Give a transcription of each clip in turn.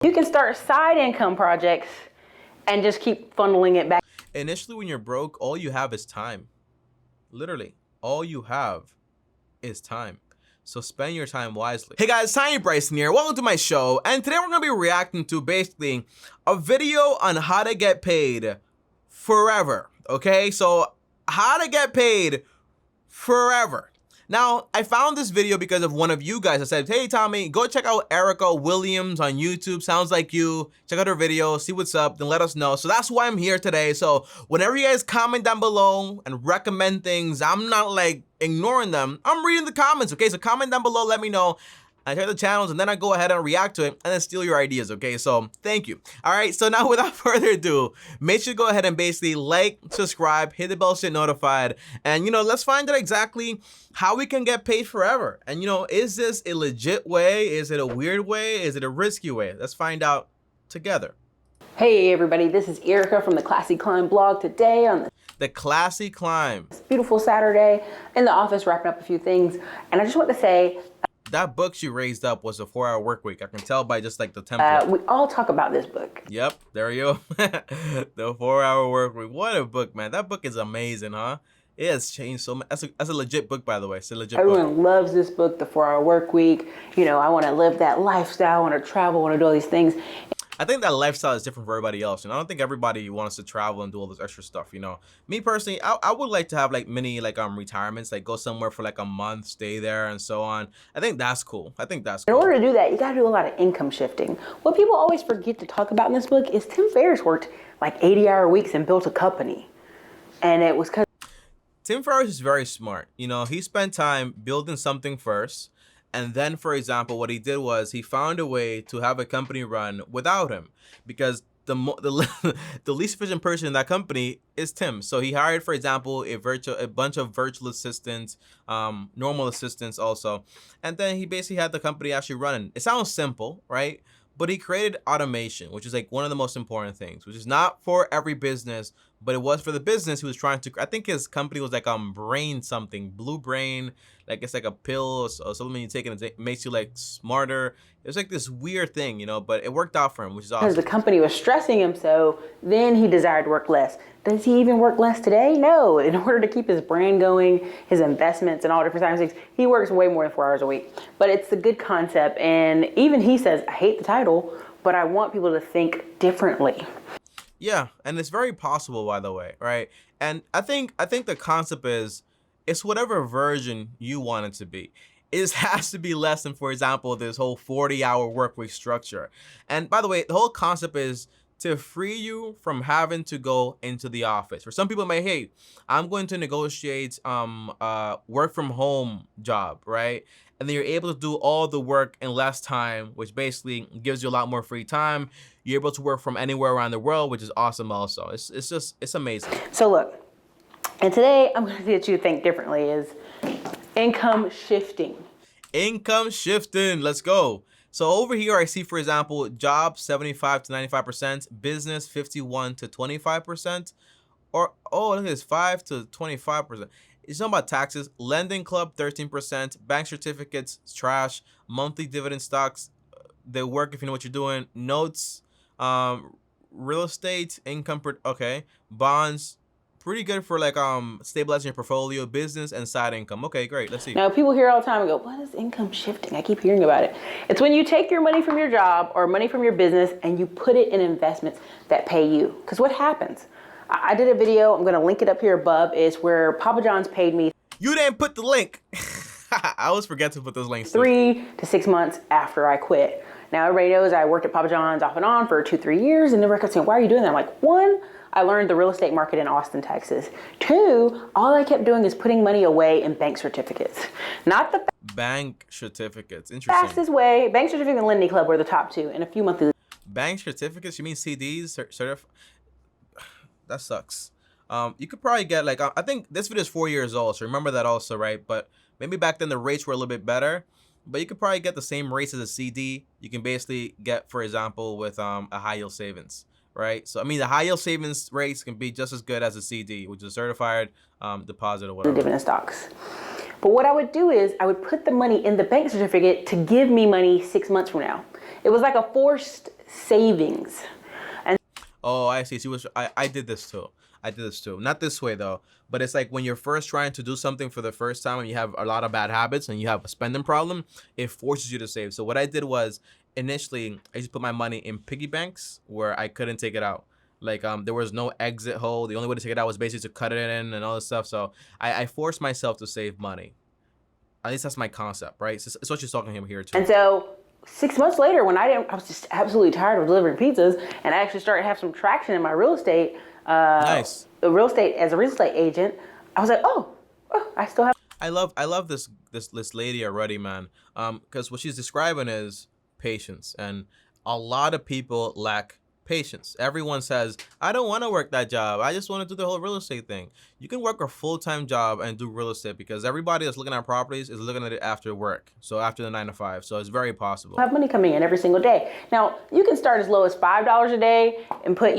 You can start side income projects and just keep funneling it back. Initially, when you're broke, all you have is time. Literally, all you have is time. So spend your time wisely. Hey guys, Tiny Bryson here. Welcome to my show. And today we're gonna be reacting to basically a video on how to get paid forever. Okay, so how to get paid forever. Now, I found this video because of one of you guys that said, hey Tommy, go check out Erica Williams on YouTube. Sounds like you. Check out her video, see what's up, then let us know. So that's why I'm here today. So whenever you guys comment down below and recommend things, I'm not like ignoring them. I'm reading the comments, okay? So comment down below, let me know. I check the channels and then I go ahead and react to it and then steal your ideas, okay? So thank you. All right, so now without further ado, make sure to go ahead and basically like, subscribe, hit the bell so you're notified, and let's find out exactly how we can get paid forever. And is this a legit way? Is it a weird way? Is it a risky way? Let's find out together. Hey everybody, this is Erica from the Classy Climb blog. Today on the Classy Climb. This beautiful Saturday in the office, wrapping up a few things, and I just want to say, that book she raised up was a 4-hour work week. I can tell by just like the template. We all talk about this book. Yep, there you go. The 4-hour work week. What a book, man. That book is amazing, huh? It has changed so much. That's a legit book, by the way. It's a legit book. Everyone loves this book, the 4-hour work week. I want to live that lifestyle, I want to travel, I want to do all these things. I think that lifestyle is different for everybody else. I don't think everybody wants to travel and do all this extra stuff. Me personally, I would like to have like mini retirements, like go somewhere for like a month, stay there and so on. I think that's cool. In order to do that, you got to do a lot of income shifting. What people always forget to talk about in this book is Tim Ferriss worked like 80-hour weeks and built a company. And it was because Tim Ferriss is very smart. He spent time building something first. And then, for example, what he did was he found a way to have a company run without him, because the least efficient person in that company is Tim. So he hired, for example, a bunch of virtual assistants, normal assistants also, and then he basically had the company actually running. It sounds simple, right? But he created automation, which is like one of the most important things, which is not for every business, but it was for the business he was trying to. I think his company was like Brain something, Blue Brain, like it's like a pill or something you take and it makes you like smarter. It was like this weird thing, but it worked out for him, which is awesome. Because the company was stressing him, so then he desired to work less. Does he even work less today? No. In order to keep his brand going, his investments and all different kinds of things, he works way more than 4 hours a week. But it's a good concept, and even he says, I hate the title, but I want people to think differently. Yeah, and it's very possible, by the way, right? And I think the concept is, it's whatever version you want it to be. It has to be less than, for example, this whole 40-hour work week structure. And by the way, the whole concept is to free you from having to go into the office. For some people may, hey, I'm going to negotiate work from home job, right? And then you're able to do all the work in less time, which basically gives you a lot more free time. You're able to work from anywhere around the world, which is awesome also. It's amazing. So look, and today I'm going to get you to think differently is income shifting. Income shifting, let's go. So over here, I see, for example, job 75 to 95%, business 51 to 25%, or, oh, look at this, 5 to 25%. It's talking about taxes, lending club 13%, bank certificates, trash, monthly dividend stocks, they work if you know what you're doing, notes, real estate, income, okay, bonds, pretty good for like stabilizing your portfolio, business and side income. Okay, great. Let's see. Now people hear all the time and go, what is income shifting? I keep hearing about it. It's when you take your money from your job or money from your business and you put it in investments that pay you. Because what happens? I did a video, I'm gonna link it up here above, is where Papa John's paid me. You didn't put the link. I always forget to put those links. 3 to 6 months after I quit. Now everybody knows I worked at Papa John's off and on for 2-3 years, and everybody kept saying, why are you doing that? I'm like, 1, I learned the real estate market in Austin, Texas. 2, all I kept doing is putting money away in bank certificates. Not the bank certificates, interesting. Fastest way, bank certificate and lending club were the top 2 in a few months. Bank certificates, you mean CDs? That sucks. You could probably get like, I think this video is 4 years old, so remember that also, right? But maybe back then the rates were a little bit better, but you could probably get the same rates as a CD. You can basically get, for example, with a high yield savings, right? So I mean, the high yield savings rates can be just as good as a CD, which is a certified deposit or whatever. Dividend stocks. But what I would do is I would put the money in the bank certificate to give me money 6 months from now. It was like a forced savings. Oh, I see. I did this too. I did this too. Not this way though, but it's like when you're first trying to do something for the first time and you have a lot of bad habits and you have a spending problem, it forces you to save. So what I did was initially I just put my money in piggy banks where I couldn't take it out. Like there was no exit hole. The only way to take it out was basically to cut it in and all this stuff. So I forced myself to save money. At least that's my concept, right? It's what you're talking about here too. And so 6 months later, when I was just absolutely tired of delivering pizzas, and I actually started to have some traction in my real estate, Nice. as a real estate agent, I was like, oh, I still have. I love this lady already, man. Because what she's describing is patience, and a lot of people lack patience. Everyone says, I don't want to work that job. I just want to do the whole real estate thing. You can work a full-time job and do real estate because everybody that's looking at properties is looking at it after work. So after the 9 to 5. So it's very possible. I have money coming in every single day. Now, you can start as low as $5 a day and put,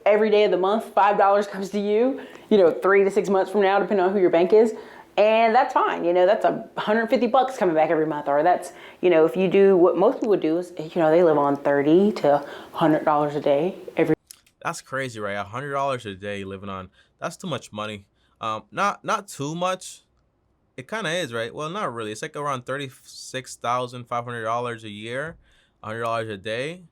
every day of the month, $5 comes to you, 3 to 6 months from now, depending on who your bank is. And that's fine. That's $150 coming back every month. Or that's, if you do what most people do is, they live on $30 to $100 a day every. That's crazy, right? $100 a day living on. That's too much money. Not too much. It kind of is, right? Well, not really. It's like around $36,500 a year, $100 a day.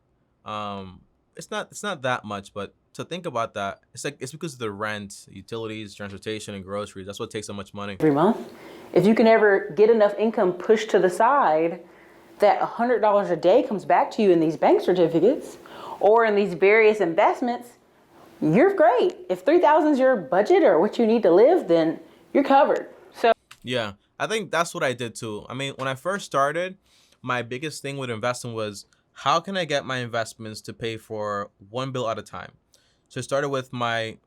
It's not that much, but to think about that, it's because of the rent, utilities, transportation, and groceries. That's what takes so much money. Every month. If you can ever get enough income pushed to the side that $100 a day comes back to you in these bank certificates or in these various investments, you're great. If $3,000 is your budget or what you need to live, then you're covered. So yeah, I think that's what I did too. I mean, when I first started, my biggest thing with investing was how can I get my investments to pay for one bill at a time? So it started with my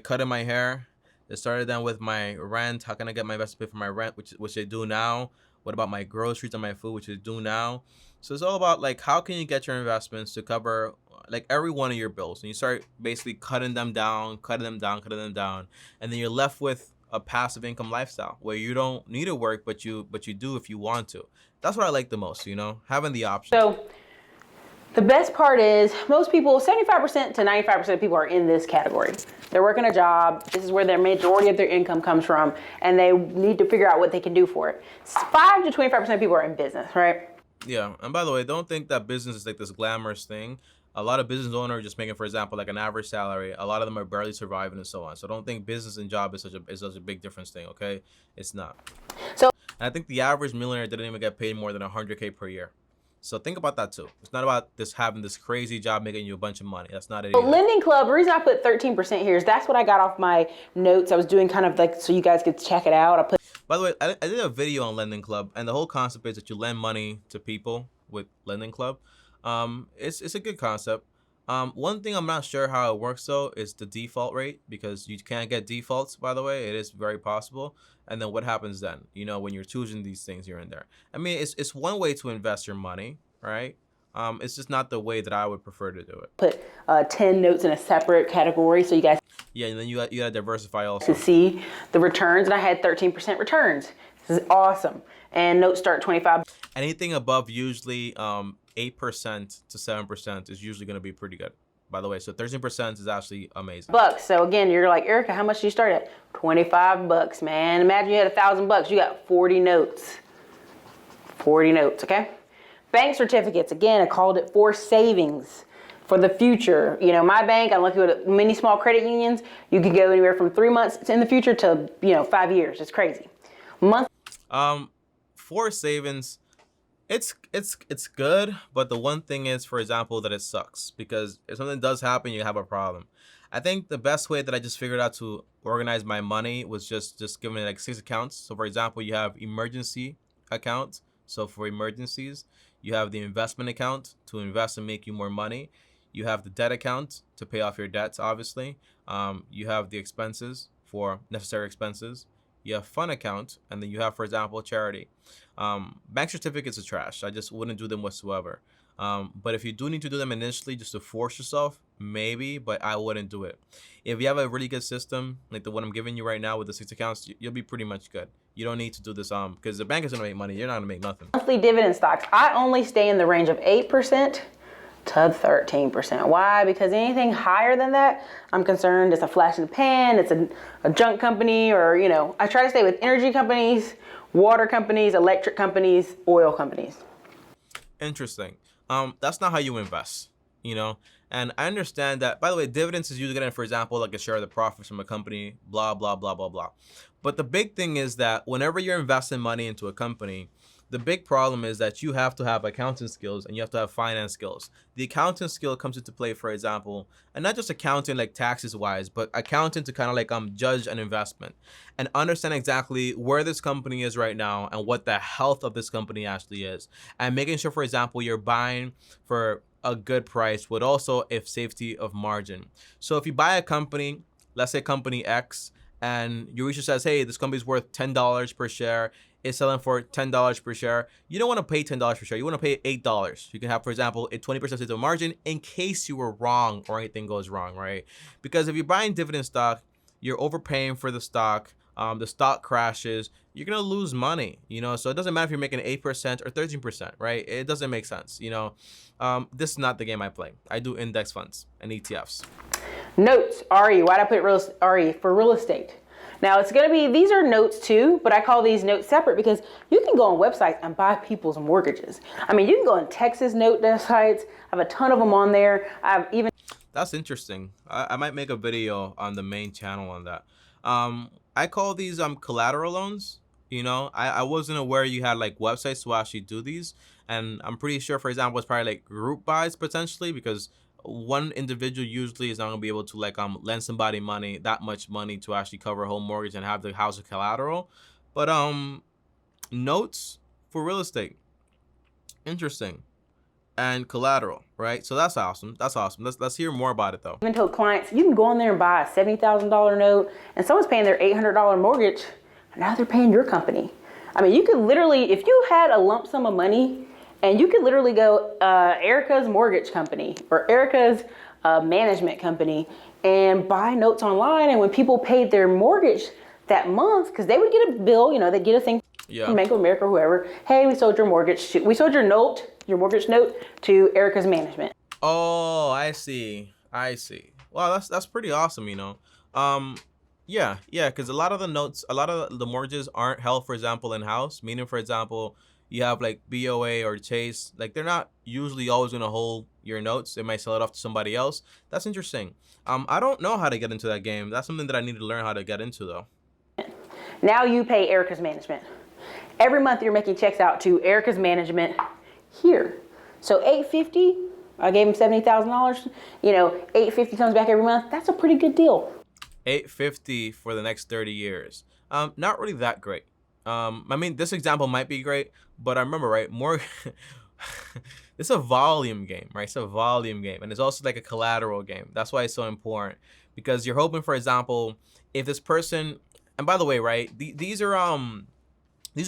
cut in my hair. It started then with my rent. How can I get my investment to pay for my rent, which I do now? What about my groceries and my food, which I do now? So it's all about like how can you get your investments to cover like every one of your bills, and you start basically cutting them down, and then you're left with a passive income lifestyle where you don't need to work, but you do if you want to. That's what I like the most, having the option. So the best part is most people, 75% to 95% of people are in this category. They're working a job. This is where their majority of their income comes from, and they need to figure out what they can do for it. 5 to 25% of people are in business, right? Yeah, and by the way, don't think that business is like this glamorous thing. A lot of business owners are just making, for example, like an average salary. A lot of them are barely surviving and so on. So don't think business and job is such a big difference thing, okay? It's not. So and I think the average millionaire didn't even get paid more than $100K per year. So think about that too. It's not about having this crazy job making you a bunch of money. That's not it either. Lending Club, the reason I put 13% here is that's what I got off my notes. I was doing kind of like so you guys could check it out. By the way, I did a video on Lending Club, and the whole concept is that you lend money to people with Lending Club. It's a good concept. One thing I'm not sure how it works though is the default rate, because you can't get defaults, by the way. It is very possible. And then what happens then? When you're choosing these things here and there. I mean, it's one way to invest your money, right? It's just not the way that I would prefer to do it. Put 10 notes in a separate category so you guys Yeah, and then you gotta diversify also. to see the returns, and I had 13% returns. This is awesome. And notes start 25. Anything above usually 8% to 7% is usually gonna be pretty good. By the way, so 13% is actually amazing. Bucks. So again, you're like, Erica, how much did you start at? $25, man. Imagine you had $1,000. You got 40 notes. 40 notes, okay? Bank certificates. Again, I called it for savings for the future. My bank, I'm lucky with many small credit unions. You could go anywhere from 3 months in the future to 5 years. It's crazy. For savings, it's good, but the one thing is, for example, that it sucks, because if something does happen, you have a problem. I think the best way that I just figured out to organize my money was just giving it like 6 accounts. So for example, you have emergency account. So for emergencies, you have the investment account to invest and make you more money. You have the debt account to pay off your debts, obviously. You have the expenses for necessary expenses. You have fun account, and then you have, for example, charity. Bank certificates are trash. I just wouldn't do them whatsoever. But if you do need to do them initially just to force yourself, maybe, but I wouldn't do it. If you have a really good system, like the one I'm giving you right now with the 6 accounts, you'll be pretty much good. You don't need to do this because the bank is going to make money. You're not going to make nothing. Monthly dividend stocks. I only stay in the range of 8% to 13%. Why? Because anything higher than that, I'm concerned it's a flash in the pan, it's a junk company, or, you know, I try to stay with energy companies, water companies, electric companies, oil companies. Interesting. That's not how you invest, you know? And I understand that, by the way, dividends is usually getting, for example, like a share of the profits from a company, blah, blah, blah, blah, blah. But the big thing is that whenever you're investing money into a company, the big problem is that you have to have accounting skills and you have to have finance skills. The accounting skill comes into play, for example, and not just accounting like taxes wise, but accounting to kind of like judge an investment and understand exactly where this company is right now and what the health of this company actually is. And making sure, for example, you're buying for a good price with also a safety of margin. So if you buy a company, let's say company X, and your research says, hey, this company's worth $10 per share, it's selling for $10 per share, you don't want to pay $10 per share, you want to pay $8. You can have, for example, a 20% safety of margin in case you were wrong or anything goes wrong, right? Because if you're buying dividend stock, you're overpaying for the stock crashes, you're gonna lose money, you know. So it doesn't matter if you're making 8% or 13%, right? It doesn't make sense, you know. This is not the game I play. I do index funds and ETFs. Notes, RE. Why'd I put RE? For real estate. Now it's gonna be, these are notes too, but I call these notes separate because you can go on websites and buy people's mortgages. I mean, you can go on Texas note sites. I have a ton of them on there. I've even... That's interesting. I might make a video on the main channel on that. I call these collateral loans. You know, I wasn't aware you had like websites to actually do these, and I'm pretty sure, for example, it's probably like group buys potentially, because one individual usually is not gonna be able to like lend somebody money, that much money, to actually cover a home mortgage and have the house as collateral. But notes for real estate, interesting. And collateral, right? So that's awesome. That's awesome. Let's hear more about it though. Even told clients, you can go on there and buy a $70,000 note, and someone's paying their $800 mortgage. Now they're paying your company. I mean, you could literally, if you had a lump sum of money, and you could literally go Erica's mortgage company or Erica's management company and buy notes online. And when people paid their mortgage that month, because they would get a bill, you know, they get a thing from Bank of America or whoever. Hey, we sold your mortgage. We sold your note, your mortgage note, to Erica's management. Oh, I see. I see. Wow, that's pretty awesome, you know. Yeah, because a lot of the notes, a lot of the mortgages aren't held, for example, in-house. Meaning, for example, you have like BOA or Chase, like they're not usually always gonna hold your notes. They might sell it off to somebody else. That's interesting. I don't know how to get into that game. That's something that I need to learn how to get into though. Now you pay Erica's management. Every month you're making checks out to Erica's management here. So $850, I gave him $70,000. You know, $850 comes back every month. That's a pretty good deal. $850 for the next 30 years. Not really that great. I mean, this example might be great, but I remember, right, more it's a volume game, right? It's a volume game, and it's also like a collateral game. That's why it's so important, because you're hoping, for example, if this person, and by the way, right, these are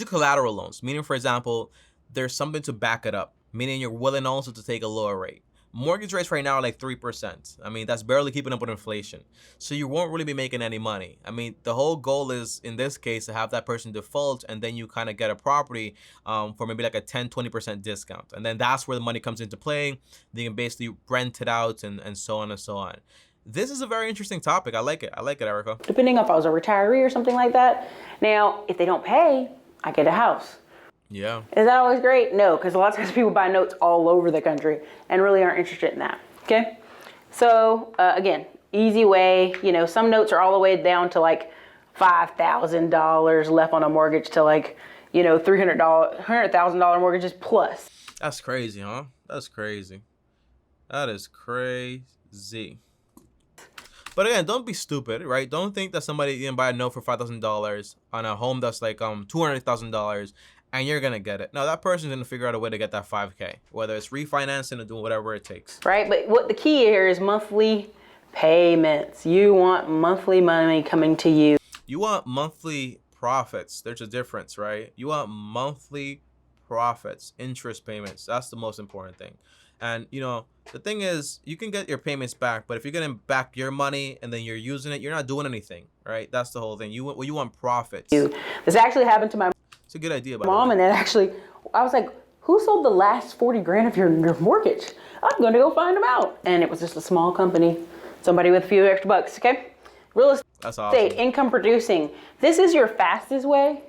collateral loans, meaning, for example, there's something to back it up, meaning you're willing also to take a lower rate. Mortgage rates right now are like 3%. I mean, that's barely keeping up with inflation. So you won't really be making any money. I mean, the whole goal is, in this case, to have that person default, and then you kind of get a property for maybe like a 10-20% discount. And then that's where the money comes into play. They can basically rent it out and so on and so on. This is a very interesting topic. I like it. I like it, Erica. Depending if I was a retiree or something like that. Now, if they don't pay, I get a house. Yeah. Is that always great? No, because a lot of times people buy notes all over the country and really aren't interested in that. Okay. So again, easy way, you know, some notes are all the way down to like $5,000 left on a mortgage to like, you know, $100,000 mortgages plus. That's crazy, huh? That's crazy. That is crazy. But again, don't be stupid, right? Don't think that somebody can buy a note for $5,000 on a home that's like $200,000 and you're gonna get it. No, that person's gonna figure out a way to get that 5K, whether it's refinancing or doing whatever it takes. Right, but what the key here is monthly payments. You want monthly money coming to you. You want monthly profits. There's a difference, right? You want monthly profits, interest payments. That's the most important thing. And you know, the thing is, you can get your payments back, but if you're getting back your money and then you're using it, you're not doing anything, right? That's the whole thing. You want profits. This actually happened to my It's a good idea, by mom, the way. and then actually, I was like, who sold the last 40 grand of your mortgage? I'm going to go find them out. And it was just a small company, somebody with a few extra bucks, okay? Real estate, That's awesome. income producing. This is your fastest way.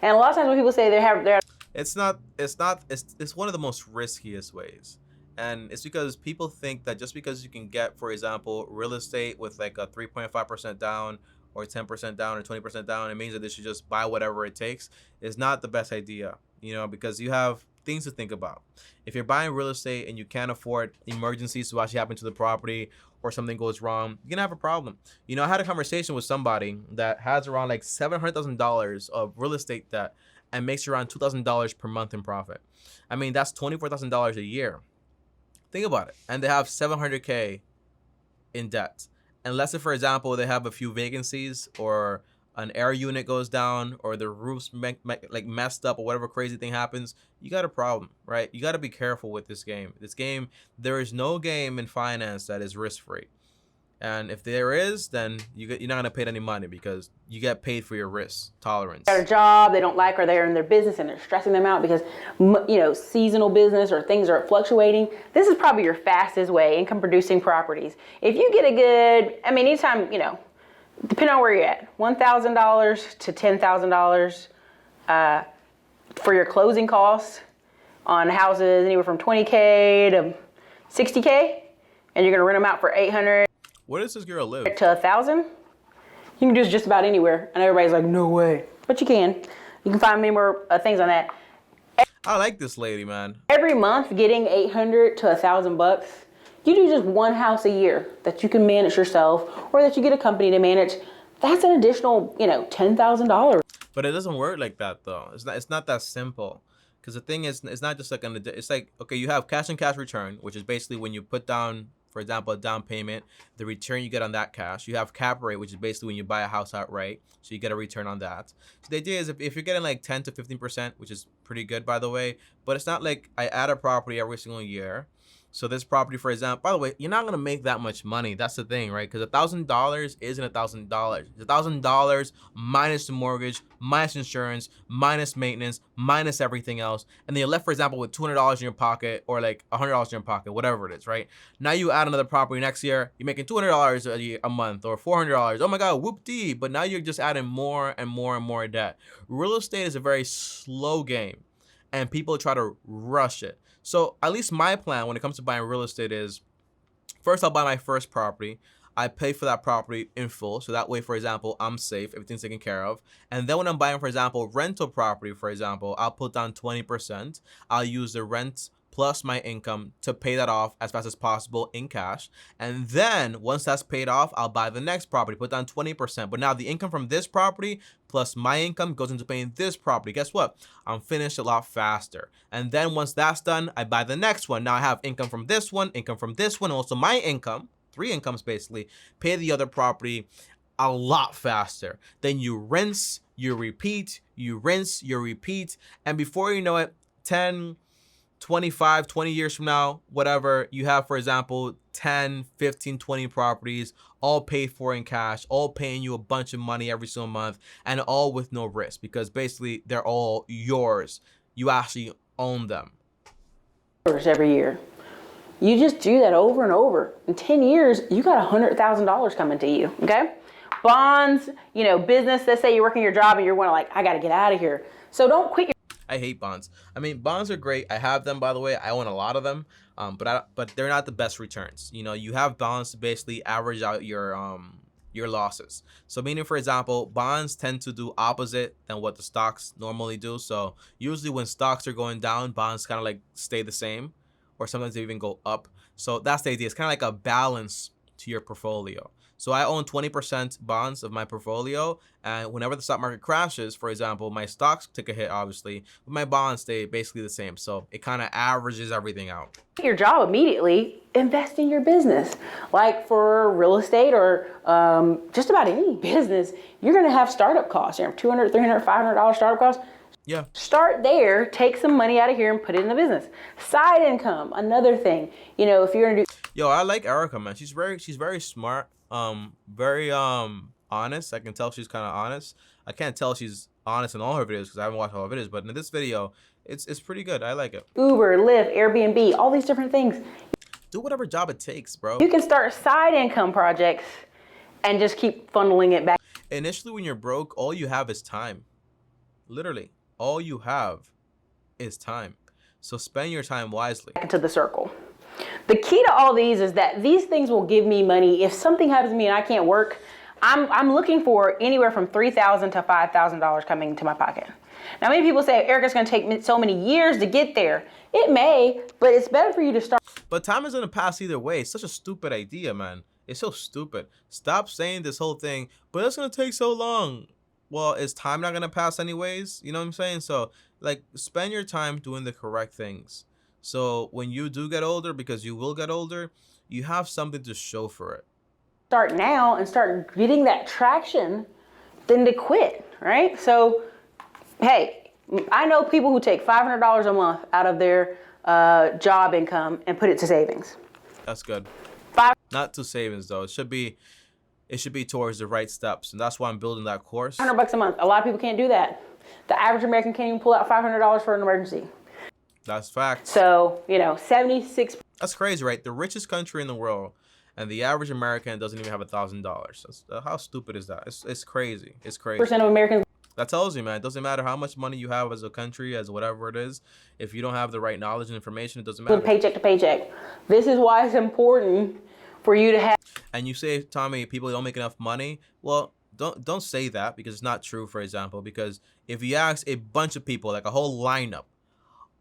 And a lot of times when people say they're It's one of the most riskiest ways. And it's because people think that just because you can get, for example, real estate with like a 3.5% down or 10% down or 20% down, it means that they should just buy whatever it takes. It's not the best idea, you know, because you have things to think about. If you're buying real estate and you can't afford emergencies to actually happen to the property or something goes wrong, you're gonna have a problem. You know, I had a conversation with somebody that has around like $700,000 of real estate debt and makes around $2,000 per month in profit. I mean, that's $24,000 a year. Think about it. And they have $700K in debt. And let's say, for example, they have a few vacancies or an air unit goes down or the roof's like messed up or whatever crazy thing happens, you got a problem, right? You got to be careful with this game. This game, there is no game in finance that is risk-free. And if there is, then you're not going to pay any money because you get paid for your risk tolerance. got a job they don't like, or they're in their business and they're stressing them out because, you know, seasonal business or things are fluctuating. This is probably your fastest way, income producing properties. If you get a good, I mean, anytime, you know, depending on where you're at, $1,000 to $10,000 for your closing costs on houses anywhere from 20K to 60K, and you're going to rent them out for 800 Where does this girl live? to 1,000. You can do this just about anywhere, and everybody's like, no way, but you can. You can find many more things on that. I like this lady, man. Every month, getting 800 to 1,000 bucks. You do just one house a year that you can manage yourself, or that you get a company to manage. That's an additional, you know, $10,000. But it doesn't work like that though. It's not that simple. Because the thing is, it's not just like it's like, okay, you have cash and cash return, which is basically when you put down, for example, a down payment, the return you get on that cash. You have cap rate, which is basically when you buy a house outright, so you get a return on that. So the idea is if you're getting like 10 to 15%, which is pretty good, by the way, but it's not like I add a property every single year. So this property, for example, by the way, you're not gonna make that much money. That's the thing, right? Because $1,000 isn't $1,000. It's $1,000 minus the mortgage, minus insurance, minus maintenance, minus everything else, and then you're left, for example, with $200 in your pocket or like $100 in your pocket, whatever it is, right? Now you add another property next year, you're making $200 a month or $400. Oh my God, whoop-dee! But now you're just adding more and more and more debt. Real estate is a very slow game, and people try to rush it. So at least my plan when it comes to buying real estate is, first I'll buy my first property. I pay for that property in full. So that way, for example, I'm safe, everything's taken care of. And then when I'm buying, for example, rental property, for example, I'll put down 20%. I'll use the rent plus my income to pay that off as fast as possible in cash. And then once that's paid off, I'll buy the next property, put down 20%. But now the income from this property plus my income goes into paying this property. Guess what? I'm finished a lot faster. And then once that's done, I buy the next one. Now I have income from this one, also my income, 3 incomes basically, pay the other property a lot faster. Then you rinse, you repeat, you rinse, you repeat. And before you know it, 10, 25, 20 years from now, whatever, you have, for example, 10, 15, 20 properties, all paid for in cash, all paying you a bunch of money every single month, and all with no risk, because basically they're all yours. You actually own them. Every year. You just do that over and over. In 10 years, you got $100,000 coming to you, okay? Bonds, you know, business, let's say you're working your job and you're wanting like, I got to get out of here. So don't quit your I hate bonds. I mean, bonds are great. I have them, by the way. I own a lot of them, but they're not the best returns. You know, you have bonds to basically average out your losses. So meaning, for example, bonds tend to do opposite than what the stocks normally do. So usually when stocks are going down, bonds kind of like stay the same, or sometimes they even go up. So that's the idea. It's kind of like a balance to your portfolio. So I own 20% bonds of my portfolio, and whenever the stock market crashes, for example, my stocks take a hit, obviously, but my bonds stay basically the same. So it kind of averages everything out. Your job immediately, invest in your business. Like for real estate or just about any business, you're going to have startup costs. You have $200, $300, $500 startup costs. Yeah. Start there, take some money out of here and put it in the business. Side income, another thing. You know, if you're going to do... Yo, I like Erica, man. She's very smart. Very honest. I can tell she's kind of honest. I can't tell she's honest in all her videos because I haven't watched all her videos, but in this video, It's pretty good. I like it. Uber, Lyft, Airbnb, all these different things. Do whatever job it takes, bro. You can start side income projects and just keep funneling it back Initially, when you're broke, all you have is time. Literally, all you have is time. So spend your time wisely. into the circle. The key to all these is that these things will give me money. If something happens to me and I can't work, I'm looking for anywhere from $3,000 to $5,000 coming into my pocket. Now, many people say, Erica, it's going to take me so many years to get there. It may, but it's better for you to start. But time is going to pass either way. It's such a stupid idea, man. It's so stupid. Stop saying this whole thing, but it's going to take so long. Well, is time not going to pass anyways? You know what I'm saying? So, like, spend your time doing the correct things. So when you do get older, because you will get older, you have something to show for it. Start now and start getting that traction than to quit, right? So, hey, I know people who take $500 a month out of their job income and put it to savings. That's good. Five Not to savings though. It should be towards the right steps, and that's why I'm building that course. $100 a month. A lot of people can't do that. The average American can't even pull out $500 for an emergency. That's fact. So, 76. That's crazy, right? The richest country in the world, and the average American doesn't even have $1,000. How stupid is that? It's crazy. It's crazy. Percent of Americans. That tells you, man, it doesn't matter how much money you have as a country, as whatever it is. If you don't have the right knowledge and information, it doesn't matter. Paycheck to paycheck. This is why it's important for you to have. And you say, Tommy, people don't make enough money. Well, don't say that, because it's not true, for example. Because if you ask a bunch of people, like a whole lineup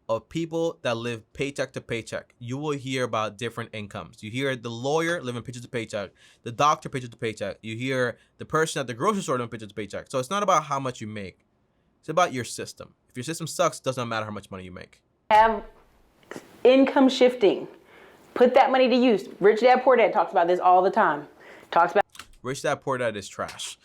of people that live paycheck to paycheck, you will hear about different incomes. You hear the lawyer living paycheck to paycheck, the doctor paycheck to paycheck. You hear the person at the grocery store living paycheck to paycheck. So it's not about how much you make. It's about your system. If your system sucks, it doesn't matter how much money you make. Have income shifting. Put that money to use. Rich Dad Poor Dad talks about this all the time. Talks about Rich Dad Poor Dad is trash.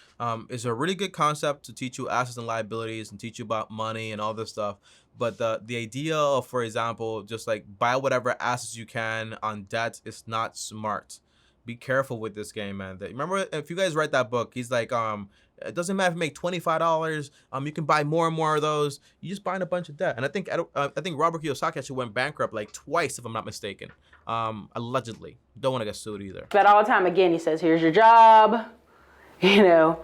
It's a really good concept to teach you assets and liabilities and teach you about money and all this stuff. But the idea of, for example, just like buy whatever assets you can on debt is not smart. Be careful with this game, man. Remember, if you guys read that book, he's like, it doesn't matter if you make $25. You can buy more and more of those. You just buying a bunch of debt. And I think Robert Kiyosaki actually went bankrupt like twice, if I'm not mistaken. Allegedly. Don't want to get sued either. that all the time. Again, he says, here's your job, your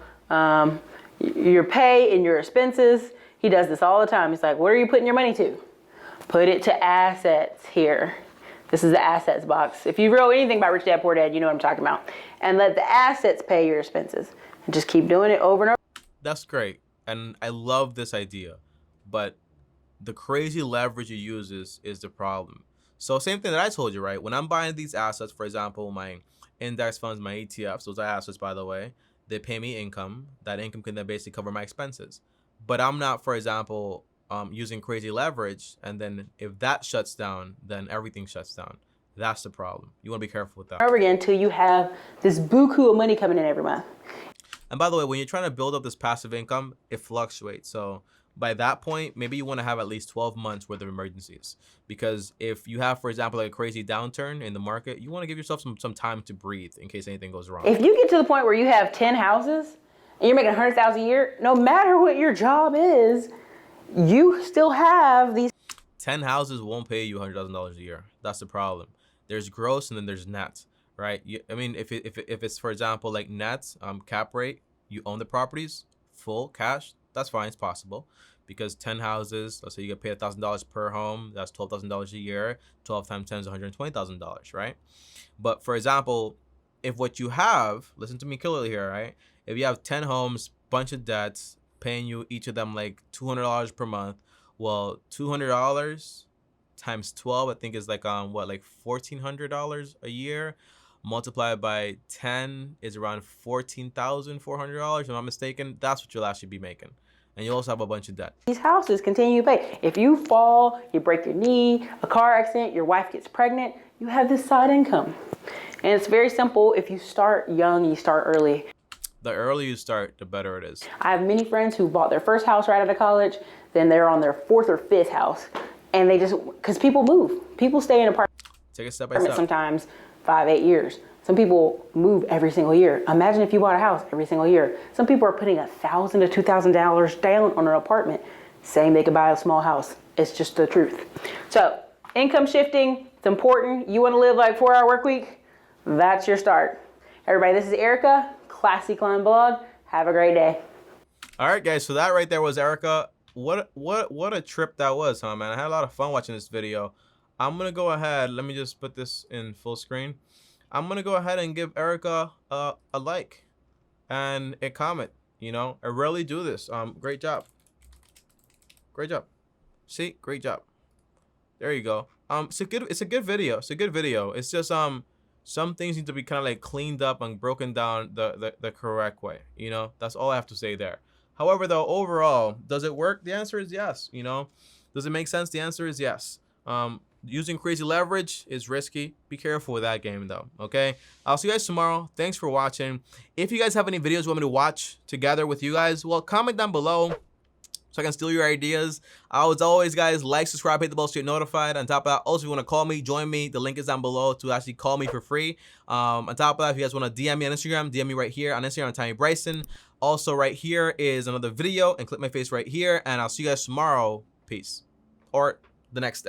pay and your expenses. He does this all the time. He's like, what are you putting your money to? Put it to assets here. This is the assets box. If you know anything about Rich Dad Poor Dad, you know what I'm talking about. And let the assets pay your expenses. And just keep doing it over and over. That's great. And I love this idea. But the crazy leverage you use is the problem. So same thing that I told you, right? When I'm buying these assets, for example, my index funds, my ETFs, those are assets, by the way, they pay me income. That income can then basically cover my expenses. But I'm not, for example, using crazy leverage, and then if that shuts down, then everything shuts down. That's the problem. You want to be careful with that. Over again until you have this buku of money coming in every month. And by the way, when you're trying to build up this passive income, it fluctuates. So by that point, maybe you want to have at least 12 months worth of emergencies. Because if you have, for example, like a crazy downturn in the market, you want to give yourself some time to breathe in case anything goes wrong. If you get to the point where you have 10 houses and you're making $100,000 a year, no matter what your job is, you still have these. 10 houses won't pay you $100,000 a year. That's the problem. There's gross and then there's net, right? I mean, if it's, for example, like net, cap rate, you own the properties, full cash, that's fine, it's possible. Because 10 houses, let's say you get paid $1,000 per home, that's $12,000 a year. 12 times 10 is $120,000, right? But for example, if what you have, listen to me clearly here, right? If you have 10 homes, bunch of debts, paying you each of them like $200 per month, well, $200 times 12, I think is like like $1,400 a year. Multiplied by 10 is around $14,400, if I'm not mistaken. That's what you'll actually be making. And you also have a bunch of debt. These houses continue to pay. If you fall, you break your knee, a car accident, your wife gets pregnant, you have this side income. And it's very simple. If you start young, you start early. The earlier you start, the better it is. I have many friends who bought their first house right out of college, then they're on their fourth or fifth house. And they just, because people move. People stay in apartments. Take it step by step. Sometimes 5-8 years. Some people move every single year. Imagine if you bought a house every single year. Some people are putting $1,000 to $2,000 down on an apartment, saying they could buy a small house. It's just the truth. So income shifting, it's important. You want to live like 4-hour work week? That's your start. Everybody, this is Erica, Classy Climb Blog. Have a great day. All right, guys. So that right there was Erica. What a trip that was, huh, man? I had a lot of fun watching this video. I'm gonna go ahead. Let me just put this in full screen. I'm gonna go ahead and give Erica a like and a comment. You know, I rarely do this. Great job. Great job. See, great job. There you go. It's a good video. It's a good video. It's just some things need to be kind of like cleaned up and broken down the correct way. You know, that's all I have to say there. However, though, overall, does it work? The answer is yes. You know, does it make sense? The answer is yes. Using crazy leverage is risky. Be careful with that game, though. Okay. I'll see you guys tomorrow. Thanks for watching. If you guys have any videos you want me to watch together with you guys, well, comment down below so I can steal your ideas. As always, guys, like, subscribe, hit the bell so you're notified. On top of that, also, if you want to call me, join me. The link is down below to actually call me for free. On top of that, if you guys want to DM me on Instagram, DM me right here on Instagram, Tiny Bryson. Also, right here is another video, and click my face right here. And I'll see you guys tomorrow. Peace. Or the next day.